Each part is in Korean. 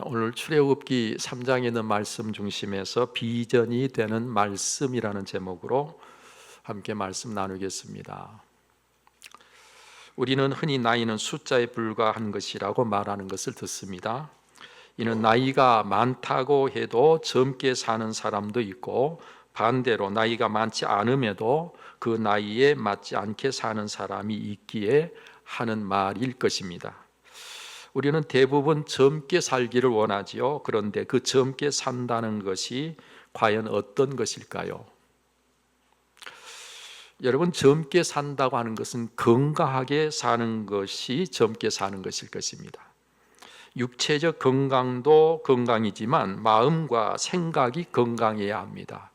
오늘 출애굽기 3장에 있는 말씀 중심에서 비전이 되는 말씀이라는 제목으로 함께 말씀 나누겠습니다. 우리는 흔히 나이는 숫자에 불과한 것이라고 말하는 것을 듣습니다. 이는 나이가 많다고 해도 젊게 사는 사람도 있고, 반대로 나이가 많지 않음에도 그 나이에 맞지 않게 사는 사람이 있기에 하는 말일 것입니다. 우리는 대부분 젊게 살기를 원하지요. 그런데 그 젊게 산다는 것이 과연 어떤 것일까요? 여러분, 젊게 산다고 하는 것은 건강하게 사는 것이 젊게 사는 것일 것입니다. 육체적 건강도 건강이지만 마음과 생각이 건강해야 합니다.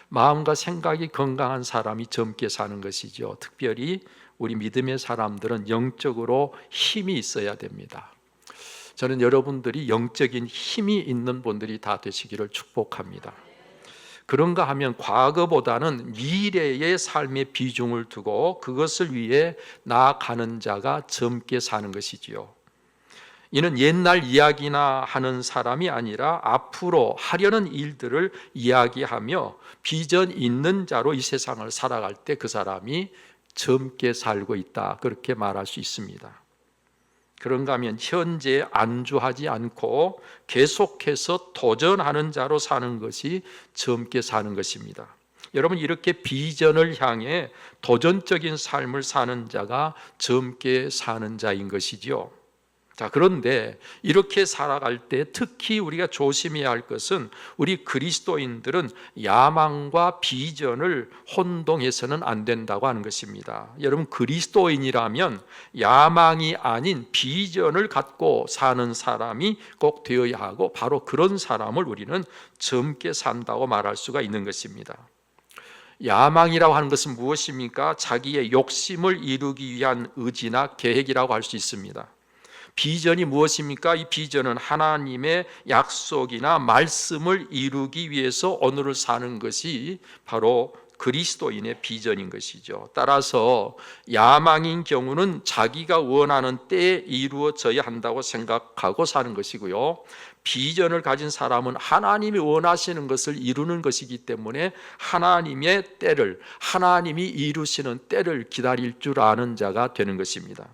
마음과 생각이 건강한 사람이 젊게 사는 것이죠. 특별히 우리 믿음의 사람들은 영적으로 힘이 있어야 됩니다. 저는 여러분들이 영적인 힘이 있는 분들이 다 되시기를 축복합니다. 그런가 하면 과거보다는 미래의 삶에 비중을 두고 그것을 위해 나아가는 자가 젊게 사는 것이지요. 이는 옛날 이야기나 하는 사람이 아니라 앞으로 하려는 일들을 이야기하며 비전 있는 자로 이 세상을 살아갈 때 그 사람이 젊게 살고 있다, 그렇게 말할 수 있습니다. 그런가 하면 현재에 안주하지 않고 계속해서 도전하는 자로 사는 것이 젊게 사는 것입니다. 여러분, 이렇게 비전을 향해 도전적인 삶을 사는 자가 젊게 사는 자인 것이지요. 자, 그런데 이렇게 살아갈 때 특히 우리가 조심해야 할 것은 우리 그리스도인들은 야망과 비전을 혼동해서는 안 된다고 하는 것입니다. 여러분, 그리스도인이라면 야망이 아닌 비전을 갖고 사는 사람이 꼭 되어야 하고, 바로 그런 사람을 우리는 젊게 산다고 말할 수가 있는 것입니다. 야망이라고 하는 것은 무엇입니까? 자기의 욕심을 이루기 위한 의지나 계획이라고 할 수 있습니다. 비전이 무엇입니까? 이 비전은 하나님의 약속이나 말씀을 이루기 위해서 오늘을 사는 것이 바로 그리스도인의 비전인 것이죠. 따라서 야망인 경우는 자기가 원하는 때에 이루어져야 한다고 생각하고 사는 것이고요, 비전을 가진 사람은 하나님이 원하시는 것을 이루는 것이기 때문에 하나님의 때를, 하나님이 이루시는 때를 기다릴 줄 아는 자가 되는 것입니다.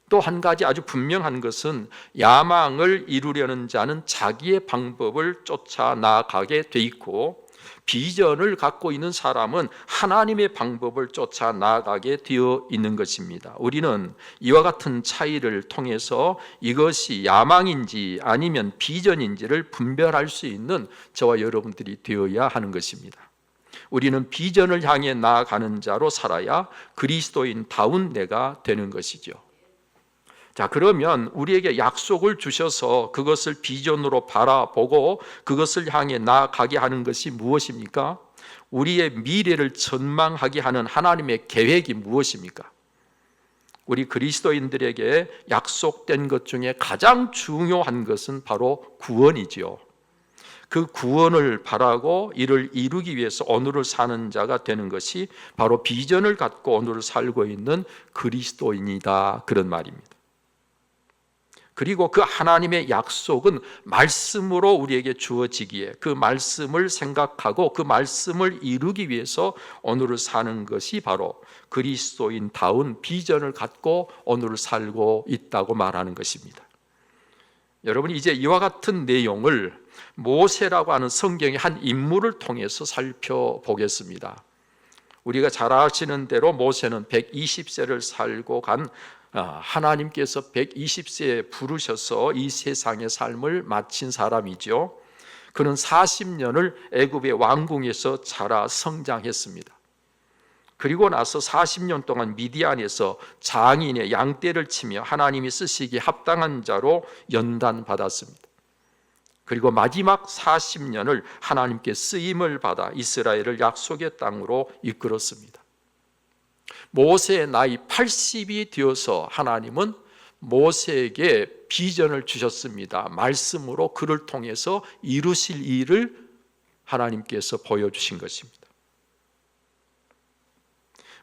또 한 가지 아주 분명한 것은 야망을 이루려는 자는 자기의 방법을 쫓아 나아가게 돼 있고, 비전을 갖고 있는 사람은 하나님의 방법을 쫓아 나아가게 되어 있는 것입니다. 우리는 이와 같은 차이를 통해서 이것이 야망인지 아니면 비전인지를 분별할 수 있는 저와 여러분들이 되어야 하는 것입니다. 우리는 비전을 향해 나아가는 자로 살아야 그리스도인다운 내가 되는 것이죠. 자, 그러면 우리에게 약속을 주셔서 그것을 비전으로 바라보고 그것을 향해 나아가게 하는 것이 무엇입니까? 우리의 미래를 전망하게 하는 하나님의 계획이 무엇입니까? 우리 그리스도인들에게 약속된 것 중에 가장 중요한 것은 바로 구원이지요. 그 구원을 바라고 이를 이루기 위해서 오늘을 사는 자가 되는 것이 바로 비전을 갖고 오늘을 살고 있는 그리스도인이다, 그런 말입니다. 그리고 그 하나님의 약속은 말씀으로 우리에게 주어지기에 그 말씀을 생각하고 그 말씀을 이루기 위해서 오늘을 사는 것이 바로 그리스도인다운 비전을 갖고 오늘을 살고 있다고 말하는 것입니다. 여러분이 이제 이와 같은 내용을 모세라고 하는 성경의 한 인물을 통해서 살펴보겠습니다. 우리가 잘 아시는 대로 모세는 120세를 살고 간 하나님께서 120세에 부르셔서 이 세상의 삶을 마친 사람이죠. 그는 40년을 애굽의 왕궁에서 자라 성장했습니다. 그리고 나서 40년 동안 미디안에서 장인의 양떼를 치며 하나님이 쓰시기에 합당한 자로 연단받았습니다. 그리고 마지막 40년을 하나님께 쓰임을 받아 이스라엘을 약속의 땅으로 이끌었습니다. 모세의 나이 80이 되어서 하나님은 모세에게 비전을 주셨습니다. 말씀으로 그를 통해서 이루실 일을 하나님께서 보여주신 것입니다.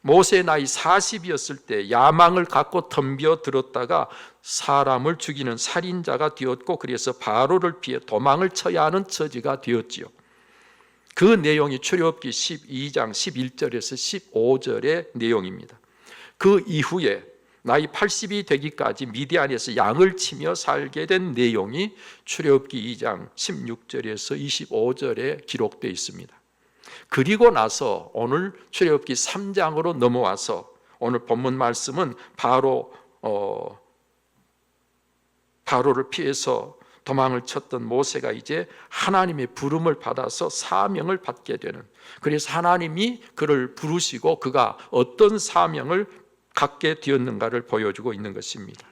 모세의 나이 40이었을 때 야망을 갖고 덤벼 들었다가 사람을 죽이는 살인자가 되었고, 그래서 바로를 피해 도망을 쳐야 하는 처지가 되었지요. 그 내용이 출애굽기 12장 11절에서 15절의 내용입니다. 그 이후에 나이 80이 되기까지 미디안에서 양을 치며 살게 된 내용이 출애굽기 2장 16절에서 25절에 기록되어 있습니다. 그리고 나서 오늘 출애굽기 3장으로 넘어와서 오늘 본문 말씀은 바로를 피해서 도망을 쳤던 모세가 이제 하나님의 부름을 받아서 사명을 받게 되는, 그래서 하나님이 그를 부르시고 그가 어떤 사명을 갖게 되었는가를 보여주고 있는 것입니다.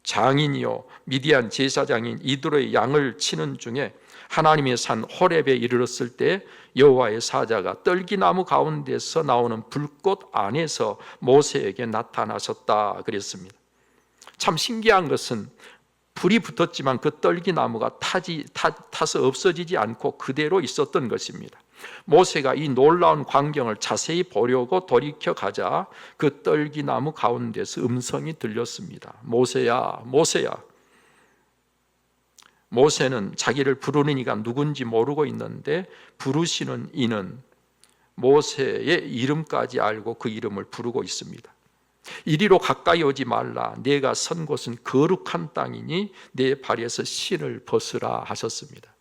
장인이요 미디안 제사장인 이드로의 양을 치는 중에 하나님의 산 호렙에 이르렀을 때 여호와의 사자가 떨기나무 가운데서 나오는 불꽃 안에서 모세에게 나타나셨다 그랬습니다. 참 신기한 것은 불이 붙었지만 그 떨기나무가 타서 없어지지 않고 그대로 있었던 것입니다. 모세가 이 놀라운 광경을 자세히 보려고 돌이켜 가자 그 떨기나무 가운데서 음성이 들렸습니다. 모세야, 모세야. 모세는 자기를 부르는 이가 누군지 모르고 있는데 부르시는 이는 모세의 이름까지 알고 그 이름을 부르고 있습니다. 이리로 가까이 오지 말라. 내가 선 곳은 거룩한 땅이니 내 발에서 신을 벗으라 하셨습니다.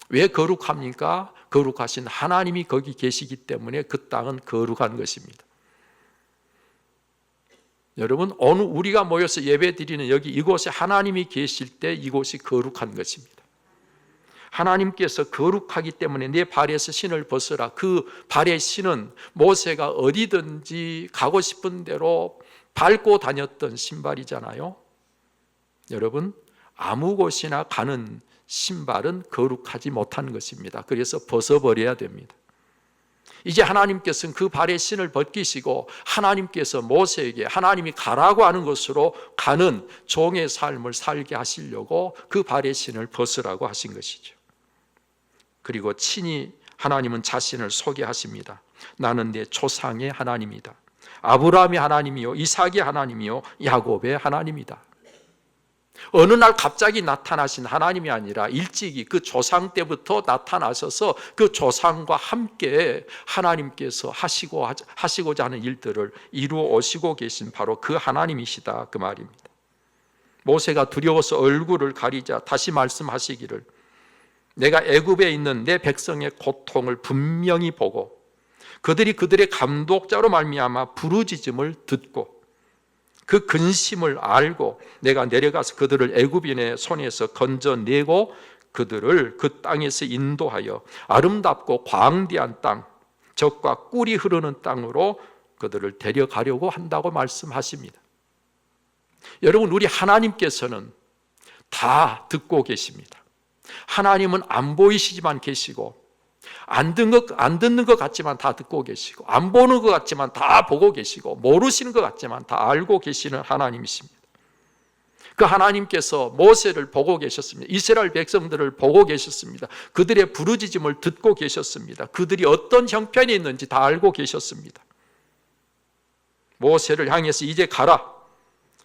왜 거룩합니까? 거룩하신 하나님이 거기 계시기 때문에 그 땅은 거룩한 것입니다. 여러분, 오늘 우리가 모여서 예배 드리는 여기 이곳에 하나님이 계실 때 이곳이 거룩한 것입니다. 하나님께서 거룩하기 때문에 내 발에서 신을 벗으라. 그 발의 신은 모세가 어디든지 가고 싶은 대로 밟고 다녔던 신발이잖아요. 여러분, 아무 곳이나 가는 신발은 거룩하지 못한 것입니다. 그래서 벗어버려야 됩니다. 이제 하나님께서는 그 발의 신을 벗기시고 하나님께서 모세에게 하나님이 가라고 하는 곳으로 가는 종의 삶을 살게 하시려고 그 발의 신을 벗으라고 하신 것이죠. 그리고 친히 하나님은 자신을 소개하십니다. 나는 내 조상의 하나님이다. 아브라함의 하나님이요 이삭의 하나님이요 야곱의 하나님이다. 어느 날 갑자기 나타나신 하나님이 아니라 일찍이 그 조상 때부터 나타나셔서 그 조상과 함께 하나님께서 하시고자 하는 일들을 이루어 오시고 계신 바로 그 하나님이시다 그 말입니다. 모세가 두려워서 얼굴을 가리자 다시 말씀하시기를 내가 애굽에 있는 내 백성의 고통을 분명히 보고 그들이 그들의 감독자로 말미암아 부르짖음을 듣고 그 근심을 알고 내가 내려가서 그들을 애굽인의 손에서 건져내고 그들을 그 땅에서 인도하여 아름답고 광대한 땅, 젖과 꿀이 흐르는 땅으로 그들을 데려가려고 한다고 말씀하십니다. 여러분, 우리 하나님께서는 다 듣고 계십니다. 하나님은 안 보이시지만 계시고 안 듣는 것 같지만 다 듣고 계시고 안 보는 것 같지만 다 보고 계시고 모르시는 것 같지만 다 알고 계시는 하나님이십니다. 그 하나님께서 모세를 보고 계셨습니다. 이스라엘 백성들을 보고 계셨습니다. 그들의 부르짖음을 듣고 계셨습니다. 그들이 어떤 형편이 있는지 다 알고 계셨습니다. 모세를 향해서 이제 가라.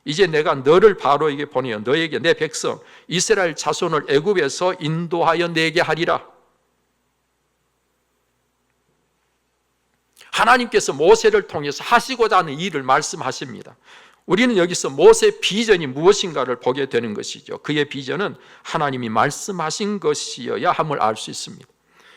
이제 내가 너를 바로에게 보내어 너에게 내 백성 이스라엘 자손을 애굽에서 인도하여 내게 하리라. 하나님께서 모세를 통해서 하시고자 하는 일을 말씀하십니다. 우리는 여기서 모세의 비전이 무엇인가를 보게 되는 것이죠. 그의 비전은 하나님이 말씀하신 것이어야 함을 알 수 있습니다.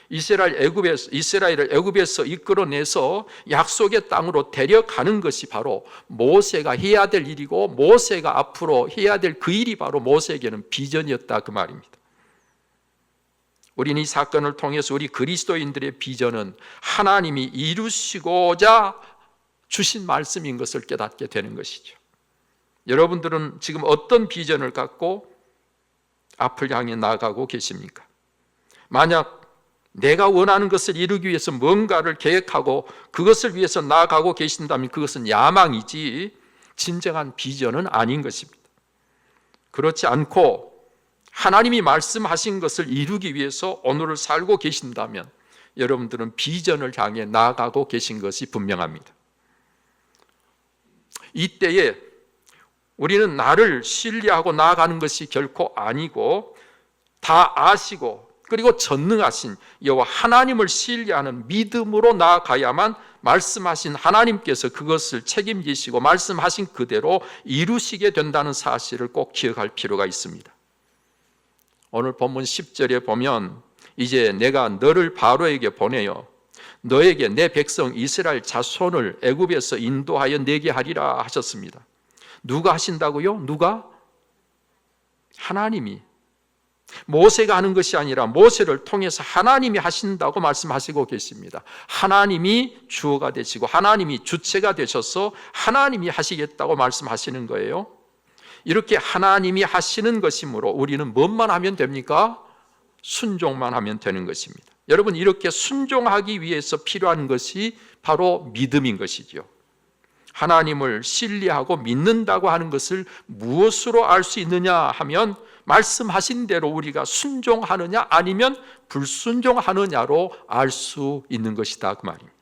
이스라엘을 애굽에서 이끌어내서 약속의 땅으로 데려가는 것이 바로 모세가 해야 될 일이고 모세가 앞으로 해야 될 그 일이 바로 모세에게는 비전이었다 그 말입니다. 우리는 이 사건을 통해서 우리 그리스도인들의 비전은 하나님이 이루시고자 주신 말씀인 것을 깨닫게 되는 것이죠. 여러분들은 지금 어떤 비전을 갖고 앞을 향해 나아가고 계십니까? 만약 내가 원하는 것을 이루기 위해서 뭔가를 계획하고 그것을 위해서 나아가고 계신다면 그것은 야망이지 진정한 비전은 아닌 것입니다. 그렇지 않고 하나님이 말씀하신 것을 이루기 위해서 오늘을 살고 계신다면 여러분들은 비전을 향해 나아가고 계신 것이 분명합니다. 이때에 우리는 나를 신뢰하고 나아가는 것이 결코 아니고 다 아시고 그리고 전능하신 여호와 하나님을 신뢰하는 믿음으로 나아가야만 말씀하신 하나님께서 그것을 책임지시고 말씀하신 그대로 이루시게 된다는 사실을 꼭 기억할 필요가 있습니다. 오늘 본문 10절에 보면 이제 내가 너를 바로에게 보내어 너에게 내 백성 이스라엘 자손을 애굽에서 인도하여 내게 하리라 하셨습니다. 누가 하신다고요? 누가? 하나님이. 모세가 하는 것이 아니라 모세를 통해서 하나님이 하신다고 말씀하시고 계십니다. 하나님이 주어가 되시고 하나님이 주체가 되셔서 하나님이 하시겠다고 말씀하시는 거예요. 이렇게 하나님이 하시는 것이므로 우리는 뭐만 하면 됩니까? 순종만 하면 되는 것입니다. 여러분, 이렇게 순종하기 위해서 필요한 것이 바로 믿음인 것이죠. 하나님을 신뢰하고 믿는다고 하는 것을 무엇으로 알 수 있느냐 하면 말씀하신 대로 우리가 순종하느냐 아니면 불순종하느냐로 알 수 있는 것이다 그 말입니다.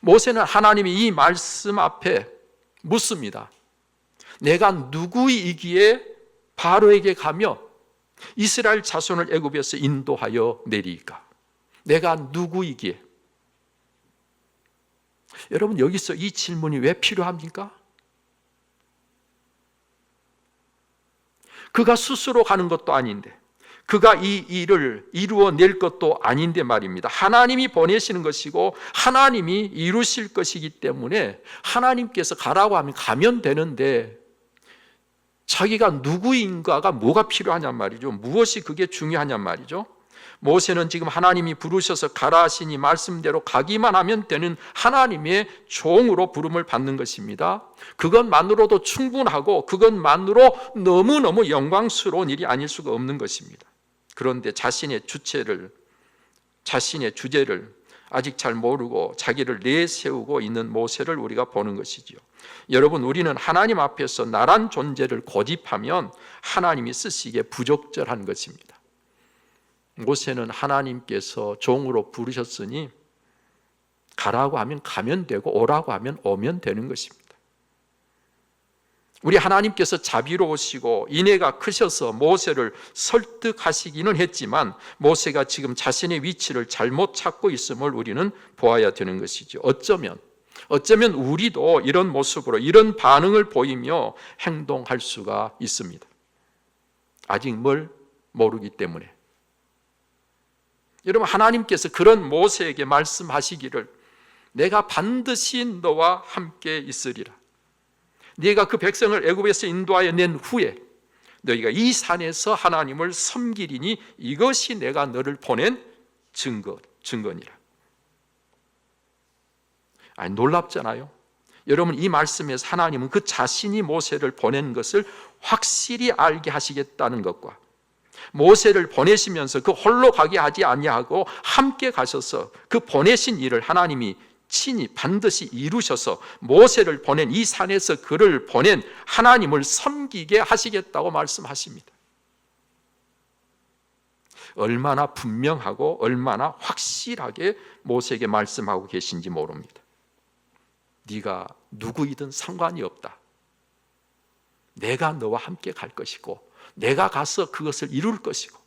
모세는 하나님이 이 말씀 앞에 묻습니다. 내가 누구이기에 바로에게 가며 이스라엘 자손을 애굽에서 인도하여 내리까? 내가 누구이기에? 여러분, 여기서 이 질문이 왜 필요합니까? 그가 스스로 가는 것도 아닌데, 그가 이 일을 이루어낼 것도 아닌데 말입니다. 하나님이 보내시는 것이고 하나님이 이루실 것이기 때문에 하나님께서 가라고 하면 가면 되는데 자기가 누구인가가 뭐가 필요하냔 말이죠. 무엇이 그게 중요하냔 말이죠. 모세는 지금 하나님이 부르셔서 가라 하시니 말씀대로 가기만 하면 되는 하나님의 종으로 부름을 받는 것입니다. 그것만으로도 충분하고 그것만으로 너무너무 영광스러운 일이 아닐 수가 없는 것입니다. 그런데 자신의 주체를, 자신의 주제를 아직 잘 모르고 자기를 내세우고 있는 모세를 우리가 보는 것이지요. 여러분, 우리는 하나님 앞에서 나란 존재를 고집하면 하나님이 쓰시기에 부적절한 것입니다. 모세는 하나님께서 종으로 부르셨으니 가라고 하면 가면 되고 오라고 하면 오면 되는 것입니다. 우리 하나님께서 자비로우시고 인애가 크셔서 모세를 설득하시기는 했지만 모세가 지금 자신의 위치를 잘못 찾고 있음을 우리는 보아야 되는 것이죠. 어쩌면 우리도 이런 모습으로 이런 반응을 보이며 행동할 수가 있습니다. 아직 뭘 모르기 때문에. 여러분, 하나님께서 그런 모세에게 말씀하시기를 내가 반드시 너와 함께 있으리라. 네가 그 백성을 애굽에서 인도하여 낸 후에 너희가 이 산에서 하나님을 섬기리니 이것이 내가 너를 보낸 증거니라. 아니, 놀랍잖아요. 여러분, 이 말씀에서 하나님은 그 자신이 모세를 보낸 것을 확실히 알게 하시겠다는 것과 모세를 보내시면서 그 홀로 가게 하지 아니하고 함께 가셔서 그 보내신 일을 하나님이 친히 반드시 이루셔서 모세를 보낸 이 산에서 그를 보낸 하나님을 섬기게 하시겠다고 말씀하십니다. 얼마나 분명하고 얼마나 확실하게 모세에게 말씀하고 계신지 모릅니다. 네가 누구이든 상관이 없다. 내가 너와 함께 갈 것이고 내가 가서 그것을 이룰 것이고,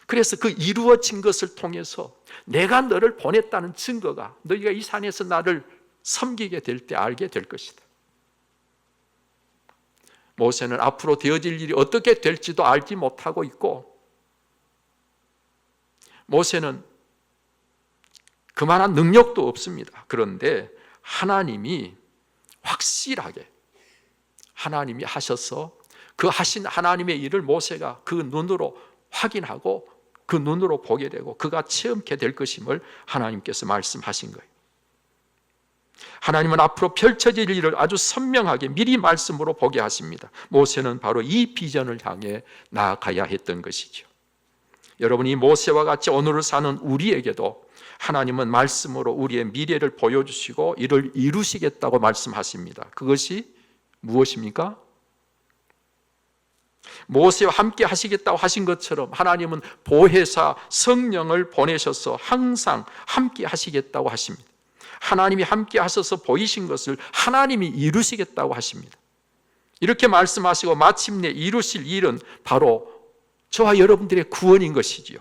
그래서 그 이루어진 것을 통해서 내가 너를 보냈다는 증거가 너희가 이 산에서 나를 섬기게 될 때 알게 될 것이다. 모세는 앞으로 되어질 일이 어떻게 될지도 알지 못하고 있고, 모세는 그만한 능력도 없습니다. 그런데 하나님이 확실하게 하나님이 하셔서 그 하신 하나님의 일을 모세가 그 눈으로 확인하고 그 눈으로 보게 되고 그가 체험케 될 것임을 하나님께서 말씀하신 거예요. 하나님은 앞으로 펼쳐질 일을 아주 선명하게 미리 말씀으로 보게 하십니다. 모세는 바로 이 비전을 향해 나아가야 했던 것이죠. 여러분, 이 모세와 같이 오늘을 사는 우리에게도 하나님은 말씀으로 우리의 미래를 보여주시고 이를 이루시겠다고 말씀하십니다. 그것이 무엇입니까? 모세와 함께 하시겠다고 하신 것처럼 하나님은 보혜사 성령을 보내셔서 항상 함께 하시겠다고 하십니다. 하나님이 함께 하셔서 보이신 것을 하나님이 이루시겠다고 하십니다. 이렇게 말씀하시고 마침내 이루실 일은 바로 저와 여러분들의 구원인 것이지요.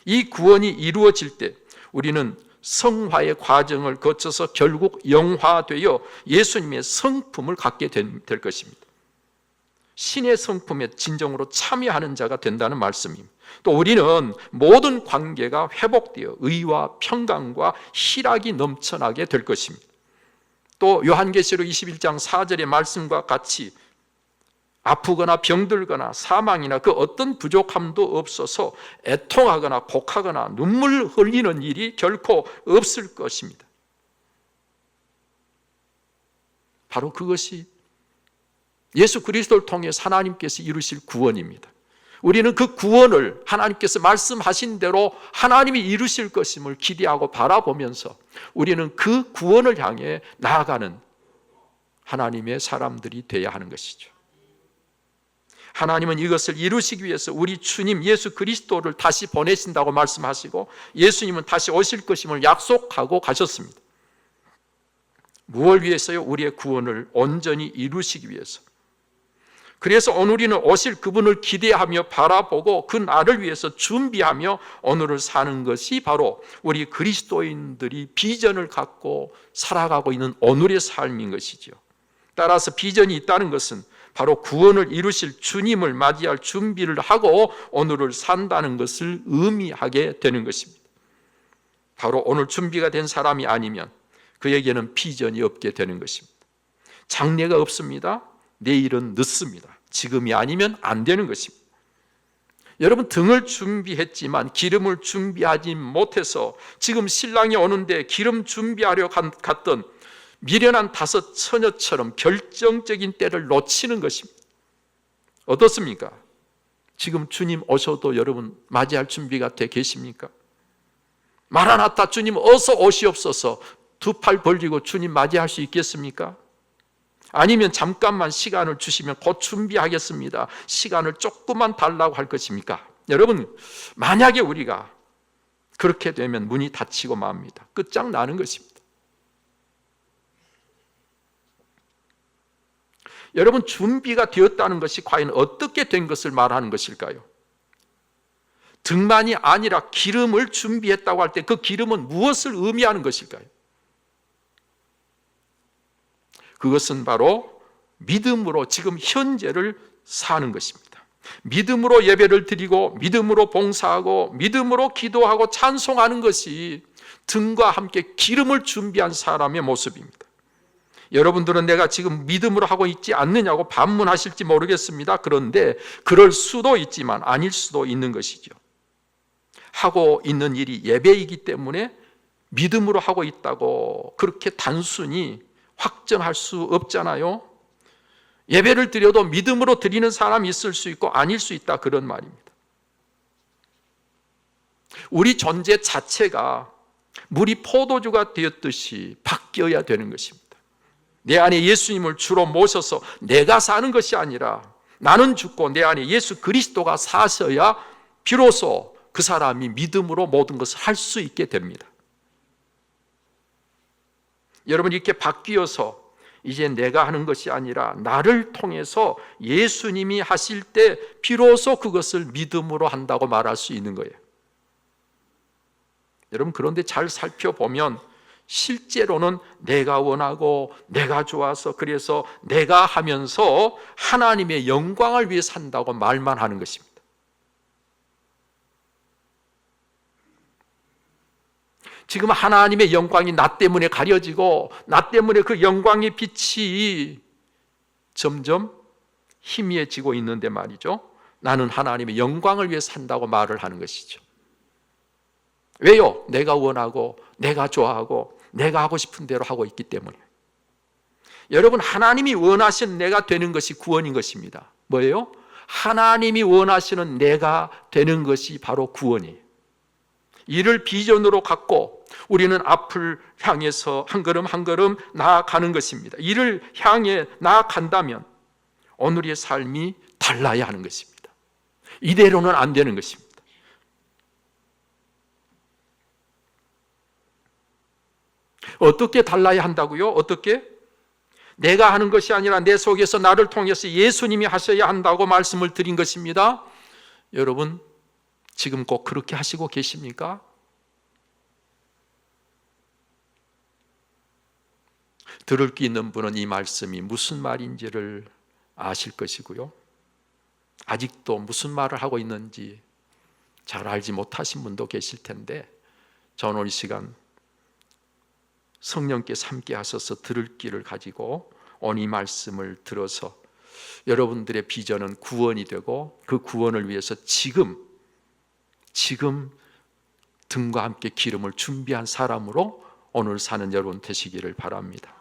이 구원이 이루어질 때 우리는 성화의 과정을 거쳐서 결국 영화되어 예수님의 성품을 갖게 될 것입니다. 신의 성품에 진정으로 참여하는 자가 된다는 말씀입니다. 또 우리는 모든 관계가 회복되어 의와 평강과 희락이 넘쳐나게 될 것입니다. 또 요한계시록 21장 4절의 말씀과 같이 아프거나 병들거나 사망이나 그 어떤 부족함도 없어서 애통하거나 곡하거나 눈물 흘리는 일이 결코 없을 것입니다. 바로 그것이 예수 그리스도를 통해 하나님께서 이루실 구원입니다. 우리는 그 구원을 하나님께서 말씀하신 대로 하나님이 이루실 것임을 기대하고 바라보면서 우리는 그 구원을 향해 나아가는 하나님의 사람들이 되어야 하는 것이죠. 하나님은 이것을 이루시기 위해서 우리 주님 예수 그리스도를 다시 보내신다고 말씀하시고 예수님은 다시 오실 것임을 약속하고 가셨습니다. 무엇을 위해서요? 우리의 구원을 온전히 이루시기 위해서. 그래서 오늘 우리는 오실 그분을 기대하며 바라보고 그 날을 위해서 준비하며 오늘을 사는 것이 바로 우리 그리스도인들이 비전을 갖고 살아가고 있는 오늘의 삶인 것이죠. 따라서 비전이 있다는 것은 바로 구원을 이루실 주님을 맞이할 준비를 하고 오늘을 산다는 것을 의미하게 되는 것입니다. 바로 오늘 준비가 된 사람이 아니면 그에게는 비전이 없게 되는 것입니다. 장래가 없습니다. 내일은 늦습니다. 지금이 아니면 안 되는 것입니다. 여러분, 등을 준비했지만 기름을 준비하지 못해서 지금 신랑이 오는데 기름 준비하려 갔던 미련한 5 처녀처럼 결정적인 때를 놓치는 것입니다. 어떻습니까? 지금 주님 오셔도 여러분 맞이할 준비가 돼 계십니까? 마라나타 주님 어서 오시옵소서 2 팔 벌리고 주님 맞이할 수 있겠습니까? 아니면 잠깐만 시간을 주시면 곧 준비하겠습니다. 시간을 조금만 달라고 할 것입니까? 여러분, 만약에 우리가 그렇게 되면 문이 닫히고 맙니다. 끝장나는 것입니다. 여러분, 준비가 되었다는 것이 과연 어떻게 된 것을 말하는 것일까요? 등만이 아니라 기름을 준비했다고 할 때 그 기름은 무엇을 의미하는 것일까요? 그것은 바로 믿음으로 지금 현재를 사는 것입니다. 믿음으로 예배를 드리고 믿음으로 봉사하고 믿음으로 기도하고 찬송하는 것이 등과 함께 기름을 준비한 사람의 모습입니다. 여러분들은 내가 지금 믿음으로 하고 있지 않느냐고 반문하실지 모르겠습니다. 그런데 그럴 수도 있지만 아닐 수도 있는 것이죠. 하고 있는 일이 예배이기 때문에 믿음으로 하고 있다고 그렇게 단순히 확정할 수 없잖아요. 예배를 드려도 믿음으로 드리는 사람이 있을 수 있고 아닐 수 있다, 그런 말입니다. 우리 존재 자체가 물이 포도주가 되었듯이 바뀌어야 되는 것입니다. 내 안에 예수님을 주로 모셔서 내가 사는 것이 아니라 나는 죽고 내 안에 예수 그리스도가 사셔야 비로소 그 사람이 믿음으로 모든 것을 할 수 있게 됩니다. 여러분, 이렇게 바뀌어서 이제 내가 하는 것이 아니라 나를 통해서 예수님이 하실 때 비로소 그것을 믿음으로 한다고 말할 수 있는 거예요. 여러분, 그런데 잘 살펴보면 실제로는 내가 원하고 내가 좋아서 그래서 내가 하면서 하나님의 영광을 위해 산다고 말만 하는 것입니다. 지금 하나님의 영광이 나 때문에 가려지고 나 때문에 그 영광의 빛이 점점 희미해지고 있는데 말이죠. 나는 하나님의 영광을 위해 산다고 말을 하는 것이죠. 왜요? 내가 원하고 내가 좋아하고 내가 하고 싶은 대로 하고 있기 때문에. 여러분, 하나님이 원하시는 내가 되는 것이 구원인 것입니다. 뭐예요? 하나님이 원하시는 내가 되는 것이 바로 구원이에요. 이를 비전으로 갖고 우리는 앞을 향해서 한 걸음 한 걸음 나아가는 것입니다. 이를 향해 나아간다면 오늘의 삶이 달라야 하는 것입니다. 이대로는 안 되는 것입니다. 어떻게 달라야 한다고요? 어떻게? 내가 하는 것이 아니라 내 속에서 나를 통해서 예수님이 하셔야 한다고 말씀을 드린 것입니다. 여러분, 지금 꼭 그렇게 하시고 계십니까? 들을 귀 있는 분은 이 말씀이 무슨 말인지를 아실 것이고요, 아직도 무슨 말을 하고 있는지 잘 알지 못하신 분도 계실 텐데, 저는 이 시간 성령께서 함께 하셔서 들을 귀를 가지고 오늘 이 말씀을 들어서 여러분들의 비전은 구원이 되고, 그 구원을 위해서 지금 등과 함께 기름을 준비한 사람으로 오늘 사는 여러분 되시기를 바랍니다.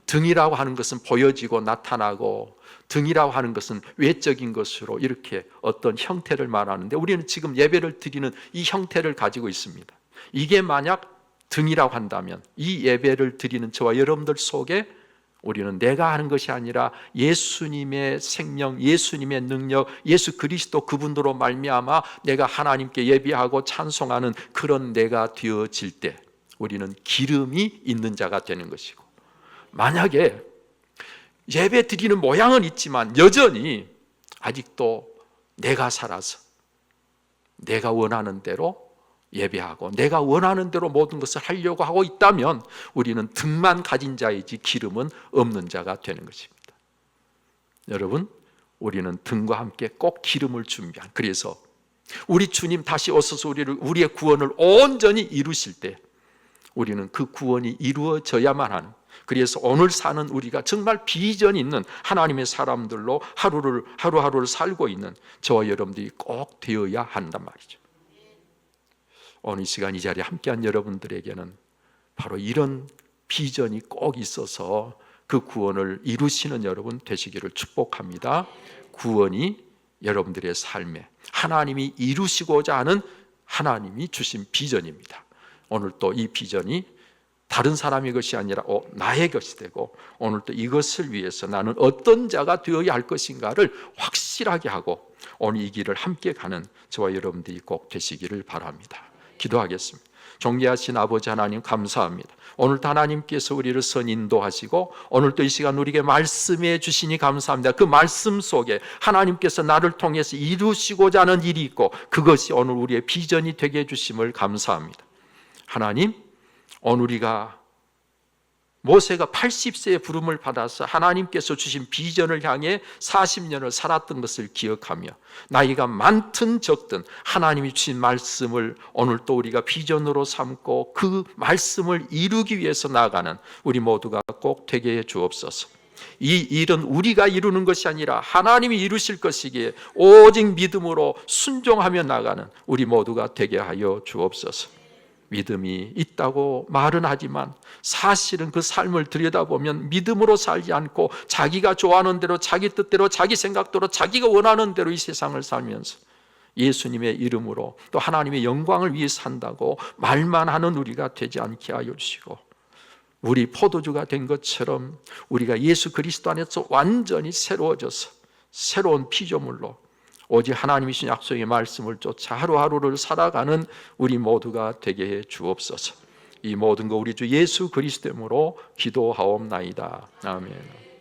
등이라고 하는 것은 보여지고 나타나고, 등이라고 하는 것은 외적인 것으로 이렇게 어떤 형태를 말하는데, 우리는 지금 예배를 드리는 이 형태를 가지고 있습니다. 이게 만약 등이라고 한다면 이 예배를 드리는 저와 여러분들 속에 우리는 내가 하는 것이 아니라 예수님의 생명, 예수님의 능력, 예수 그리스도 그분으로 말미암아 내가 하나님께 예배하고 찬송하는 그런 내가 되어질 때 우리는 기름이 있는 자가 되는 것이고, 만약에 예배 드리는 모양은 있지만 여전히 아직도 내가 살아서 내가 원하는 대로 예배하고 내가 원하는 대로 모든 것을 하려고 하고 있다면 우리는 등만 가진 자이지 기름은 없는 자가 되는 것입니다. 여러분, 우리는 등과 함께 꼭 기름을 준비한, 그래서 우리 주님 다시 오셔서 우리의 구원을 온전히 이루실 때 우리는 그 구원이 이루어져야만 하는, 그래서 오늘 사는 우리가 정말 비전 있는 하나님의 사람들로 하루하루를 살고 있는 저와 여러분들이 꼭 되어야 한단 말이죠. 오늘 이 시간 이 자리에 함께한 여러분들에게는 바로 이런 비전이 꼭 있어서 그 구원을 이루시는 여러분 되시기를 축복합니다. 구원이 여러분들의 삶에 하나님이 이루시고자 하는 하나님이 주신 비전입니다. 오늘 또 이 비전이 다른 사람의 것이 아니라 나의 것이 되고, 오늘 또 이것을 위해서 나는 어떤 자가 되어야 할 것인가를 확실하게 하고 오늘 이 길을 함께 가는 저와 여러분들이 꼭 되시기를 바랍니다. 기도하겠습니다. 존귀하신 아버지 하나님, 감사합니다. 오늘도 하나님께서 우리를 선 인도하시고 오늘도 이 시간 우리에게 말씀해 주시니 감사합니다. 그 말씀 속에 하나님께서 나를 통해서 이루시고자 하는 일이 있고, 그것이 오늘 우리의 비전이 되게 해주심을 감사합니다. 하나님, 오늘 우리가 모세가 80세의 부름을 받아서 하나님께서 주신 비전을 향해 40년을 살았던 것을 기억하며, 나이가 많든 적든 하나님이 주신 말씀을 오늘 또 우리가 비전으로 삼고 그 말씀을 이루기 위해서 나아가는 우리 모두가 꼭 되게 해 주옵소서. 이 일은 우리가 이루는 것이 아니라 하나님이 이루실 것이기에 오직 믿음으로 순종하며 나가는 우리 모두가 되게 하여 주옵소서. 믿음이 있다고 말은 하지만 사실은 그 삶을 들여다보면 믿음으로 살지 않고 자기가 좋아하는 대로, 자기 뜻대로, 자기 생각대로, 자기가 원하는 대로 이 세상을 살면서 예수님의 이름으로 또 하나님의 영광을 위해 산다고 말만 하는 우리가 되지 않게 하여 주시고, 우리 포도주가 된 것처럼 우리가 예수 그리스도 안에서 완전히 새로워져서 새로운 피조물로 오직 하나님이 주신 약속의 말씀을 쫓아 하루하루를 살아가는 우리 모두가 되게 해 주옵소서. 이 모든 거 우리 주 예수 그리스도 이름으로 기도하옵나이다. 아멘.